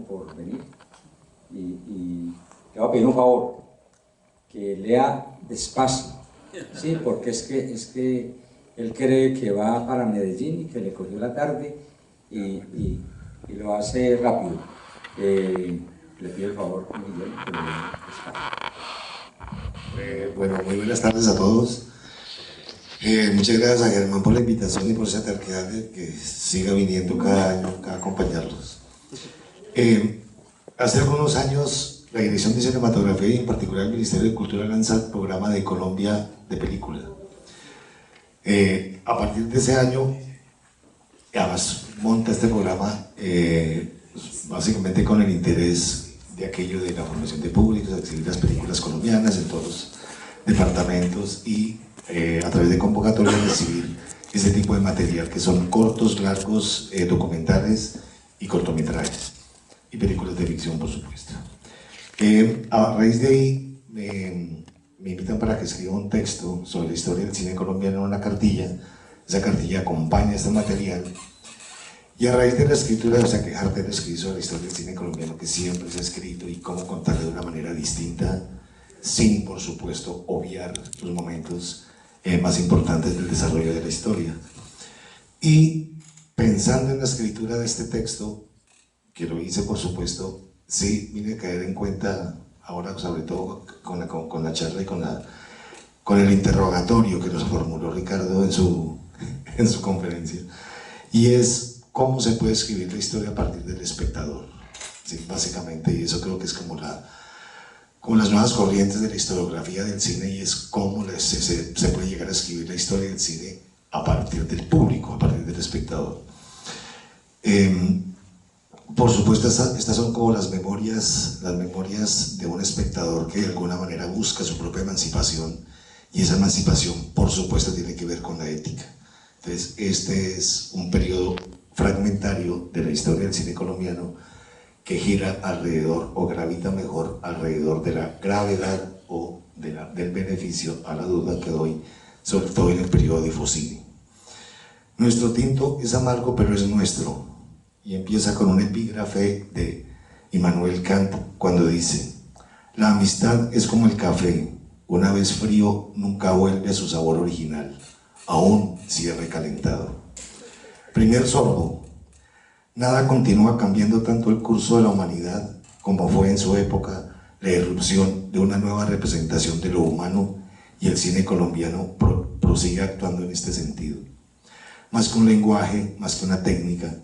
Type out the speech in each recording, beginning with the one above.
por venir. Y le voy a pedir un favor, que lea despacio, ¿sí? Porque es que él cree que va para Medellín y que le cogió la tarde y lo hace rápido. Le pido el favor, Miguel, que lo lea despacio. Bueno, muy buenas tardes a todos. Muchas gracias a Germán por la invitación y por esa terquedad de que siga viniendo cada año a acompañarlos. Hace algunos años, la Dirección de Cinematografía y en particular el Ministerio de Cultura lanza el programa de Colombia de película. A partir de ese año, además monta este programa básicamente con el interés de aquello de la formación de públicos, de exhibir las películas colombianas en todos los departamentos y a través de convocatorias recibir ese tipo de material que son cortos, largos, documentales y cortometrajes y películas de ficción, por supuesto. A raíz de ahí me invitan para que escriba un texto sobre la historia del cine colombiano en una cartilla. Esa cartilla acompaña este material y a raíz de la escritura, o sea que Harper escribió sobre la historia del cine colombiano que siempre se ha escrito y cómo contarlo de una manera distinta sin, por supuesto, obviar los momentos más importantes del desarrollo de la historia. Y pensando en la escritura de este texto, que lo hice, por supuesto, sí vine a caer en cuenta, ahora sobre todo con la charla y con el interrogatorio que nos formuló Ricardo en su conferencia, y es cómo se puede escribir la historia a partir del espectador, ¿sí? Básicamente, y eso creo que es como las nuevas corrientes de la historiografía del cine, y es cómo se puede llegar a escribir la historia del cine a partir del público, a partir del espectador. Por supuesto, estas son como las memorias de un espectador que de alguna manera busca su propia emancipación, y esa emancipación, por supuesto, tiene que ver con la ética. Entonces, este es un periodo fragmentario de la historia del cine colombiano que gira alrededor, o gravita mejor, alrededor de la gravedad o del beneficio a la duda que doy, sobre todo en el periodo de Focini. Nuestro tinto es amargo, pero es nuestro, y empieza con un epígrafe de Immanuel Kant cuando dice: la amistad es como el café, una vez frío nunca vuelve a su sabor original, aún si es recalentado. Primer sorbo. Nada continúa cambiando tanto el curso de la humanidad como fue en su época la irrupción de una nueva representación de lo humano, y el cine colombiano prosigue actuando en este sentido. Más que un lenguaje, más que una técnica,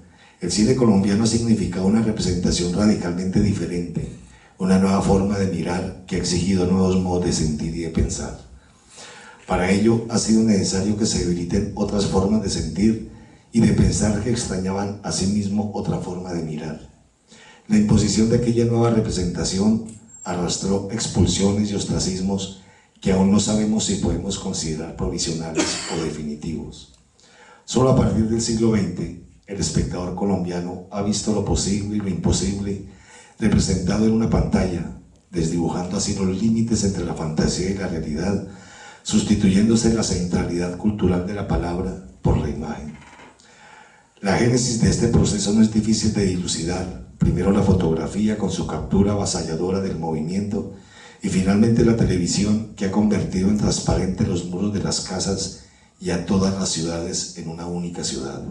el cine colombiano significa una representación radicalmente diferente, una nueva forma de mirar que ha exigido nuevos modos de sentir y de pensar. Para ello ha sido necesario que se habiliten otras formas de sentir y de pensar que extrañaban a sí mismo otra forma de mirar. La imposición de aquella nueva representación arrastró expulsiones y ostracismos que aún no sabemos si podemos considerar provisionales o definitivos. Solo a partir del siglo XX, el espectador colombiano ha visto lo posible y lo imposible representado en una pantalla, desdibujando así los límites entre la fantasía y la realidad, sustituyéndose la centralidad cultural de la palabra por la imagen. La génesis de este proceso no es difícil de dilucidar. Primero la fotografía con su captura avasalladora del movimiento, y finalmente la televisión, que ha convertido en transparente los muros de las casas y a todas las ciudades en una única ciudad.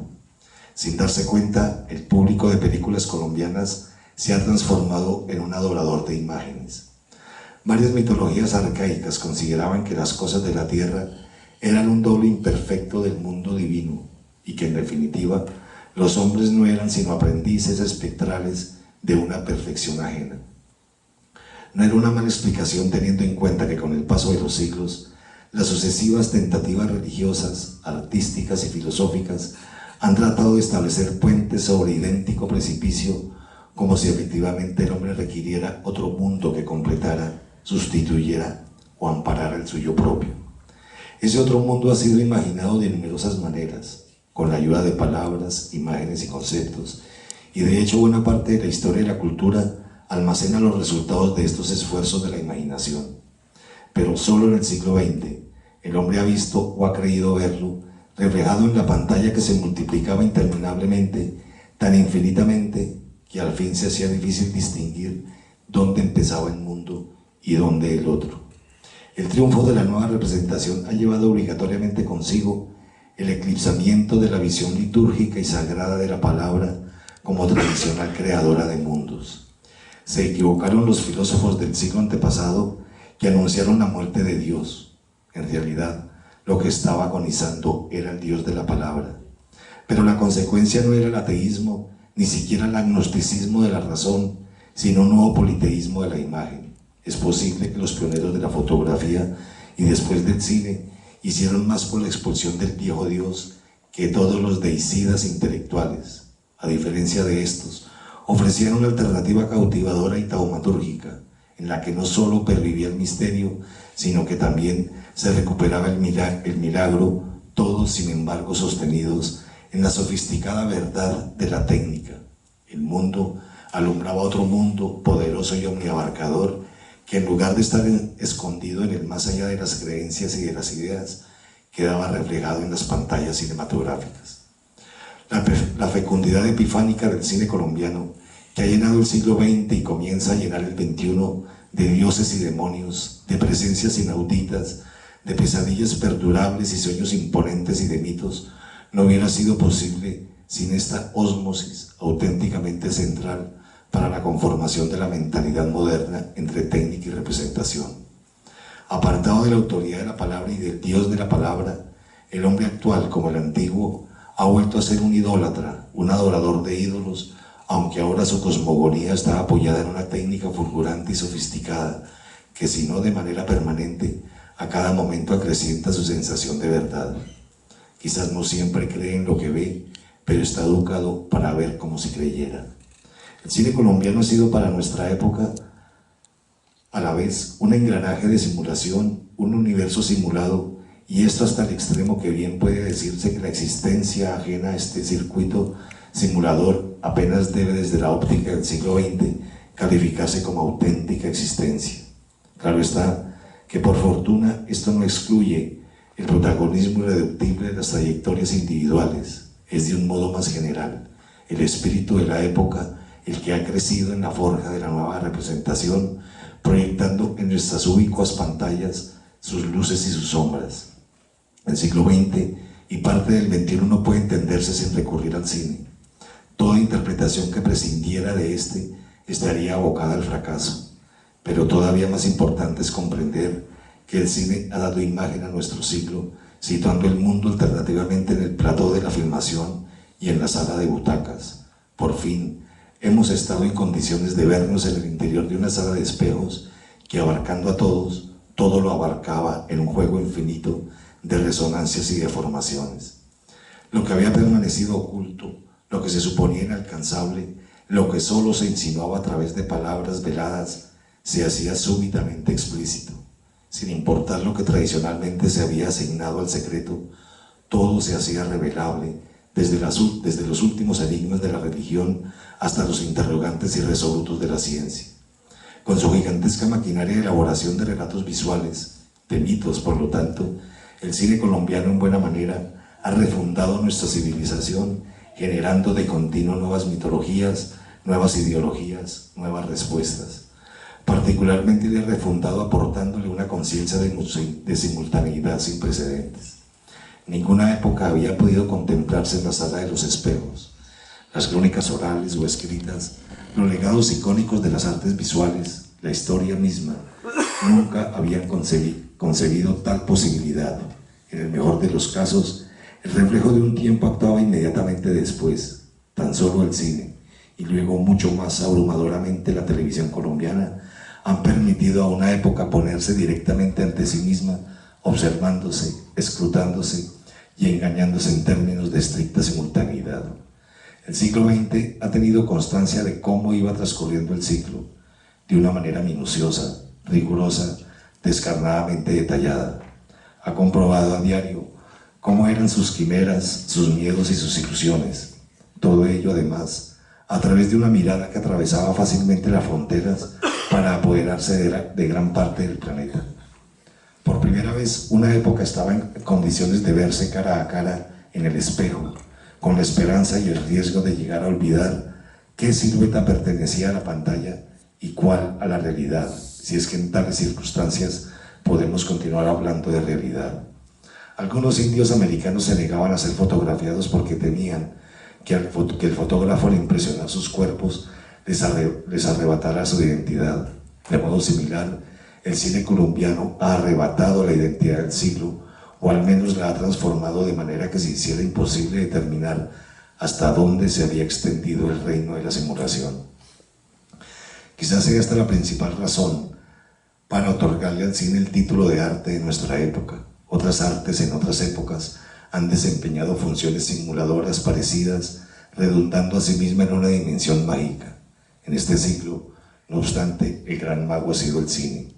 Sin darse cuenta, el público de películas colombianas se ha transformado en un adorador de imágenes. Varias mitologías arcaicas consideraban que las cosas de la tierra eran un doble imperfecto del mundo divino, y que en definitiva los hombres no eran sino aprendices espectrales de una perfección ajena. No era una mala explicación, teniendo en cuenta que con el paso de los siglos, las sucesivas tentativas religiosas, artísticas y filosóficas han tratado de establecer puentes sobre idéntico precipicio, como si efectivamente el hombre requiriera otro mundo que completara, sustituyera o amparara el suyo propio. Ese otro mundo ha sido imaginado de numerosas maneras, con la ayuda de palabras, imágenes y conceptos, y de hecho buena parte de la historia y la cultura almacena los resultados de estos esfuerzos de la imaginación. Pero solo en el siglo XX el hombre ha visto o ha creído verlo reflejado en la pantalla, que se multiplicaba interminablemente, tan infinitamente que al fin se hacía difícil distinguir dónde empezaba el mundo y dónde el otro. El triunfo de la nueva representación ha llevado obligatoriamente consigo el eclipsamiento de la visión litúrgica y sagrada de la palabra como tradicional creadora de mundos. Se equivocaron los filósofos del siglo antepasado que anunciaron la muerte de Dios. En realidad, lo que estaba agonizando era el Dios de la palabra. Pero la consecuencia no era el ateísmo, ni siquiera el agnosticismo de la razón, sino un nuevo politeísmo de la imagen. Es posible que los pioneros de la fotografía y después del cine hicieron más por la expulsión del viejo Dios que todos los deicidas intelectuales. A diferencia de estos, ofrecían una alternativa cautivadora y taumatúrgica, en la que no solo pervivía el misterio, sino que también se recuperaba el milagro, todos sin embargo sostenidos en la sofisticada verdad de la técnica. El mundo alumbraba otro mundo poderoso y omniabarcador, que en lugar de estar escondido en el más allá de las creencias y de las ideas, quedaba reflejado en las pantallas cinematográficas. La fecundidad epifánica del cine colombiano, que ha llenado el siglo XX y comienza a llenar el XXI de dioses y demonios, de presencias inauditas, de pesadillas perdurables y sueños imponentes y de mitos, no hubiera sido posible sin esta ósmosis auténticamente central para la conformación de la mentalidad moderna entre técnica y representación. Apartado de la autoridad de la palabra y del Dios de la palabra, el hombre actual, como el antiguo, ha vuelto a ser un idólatra, un adorador de ídolos, aunque ahora su cosmogonía está apoyada en una técnica fulgurante y sofisticada, que si no de manera permanente, a cada momento acrecienta su sensación de verdad. Quizás no siempre cree en lo que ve, pero está educado para ver como si creyera. El cine colombiano ha sido para nuestra época a la vez un engranaje de simulación, un universo simulado, y esto hasta el extremo que bien puede decirse que la existencia ajena a este circuito simulador apenas debe desde la óptica del siglo XX calificarse como auténtica existencia. Claro está que por fortuna esto no excluye el protagonismo irreductible de las trayectorias individuales, es de un modo más general el espíritu de la época el que ha crecido en la forja de la nueva representación, proyectando en nuestras ubicuas pantallas sus luces y sus sombras. El siglo XX y parte del XXI no puede entenderse sin recurrir al cine. Toda interpretación que prescindiera de este estaría abocada al fracaso, pero todavía más importante es comprender que el cine ha dado imagen a nuestro siglo, situando el mundo alternativamente en el plató de la filmación y en la sala de butacas. Por fin, hemos estado en condiciones de vernos en el interior de una sala de espejos que, abarcando a todos, todo lo abarcaba en un juego infinito de resonancias y deformaciones. Lo que había permanecido oculto, lo que se suponía inalcanzable, lo que solo se insinuaba a través de palabras veladas, se hacía súbitamente explícito. Sin importar lo que tradicionalmente se había asignado al secreto, todo se hacía revelable, desde los últimos enigmas de la religión hasta los interrogantes irresolutos de la ciencia. Con su gigantesca maquinaria de elaboración de relatos visuales, de mitos, por lo tanto, el cine colombiano en buena manera ha refundado nuestra civilización, generando de continuo nuevas mitologías, nuevas ideologías, nuevas respuestas. Particularmente le ha refundado aportándole una conciencia de simultaneidad sin precedentes. Ninguna época había podido contemplarse en la sala de los espejos. Las crónicas orales o escritas, los legados icónicos de las artes visuales, la historia misma, nunca habían concebido tal posibilidad. En el mejor de los casos, el reflejo de un tiempo actuaba inmediatamente después, tan solo el cine, y luego mucho más abrumadoramente la televisión colombiana, han permitido a una época ponerse directamente ante sí misma, observándose, escrutándose y engañándose en términos de estricta simultaneidad. El siglo XX ha tenido constancia de cómo iba transcurriendo el ciclo, de una manera minuciosa, rigurosa, descarnadamente detallada. Ha comprobado a diario cómo eran sus quimeras, sus miedos y sus ilusiones. Todo ello, además, a través de una mirada que atravesaba fácilmente las fronteras para apoderarse de gran parte del planeta. Por primera vez, una época estaba en condiciones de verse cara a cara en el espejo, con la esperanza y el riesgo de llegar a olvidar qué silueta pertenecía a la pantalla y cuál a la realidad, si es que en tales circunstancias podemos continuar hablando de realidad. Algunos indios americanos se negaban a ser fotografiados porque temían que el fotógrafo, al impresionar sus cuerpos, les arrebatara su identidad. De modo similar, el cine colombiano ha arrebatado la identidad del siglo, o al menos la ha transformado de manera que se hiciera imposible determinar hasta dónde se había extendido el reino de la simulación. Quizás sea esta la principal razón para otorgarle al cine el título de arte de nuestra época. Otras artes en otras épocas han desempeñado funciones simuladoras parecidas, redundando asimismo en una dimensión mágica. En este siglo, no obstante, el gran mago ha sido el cine.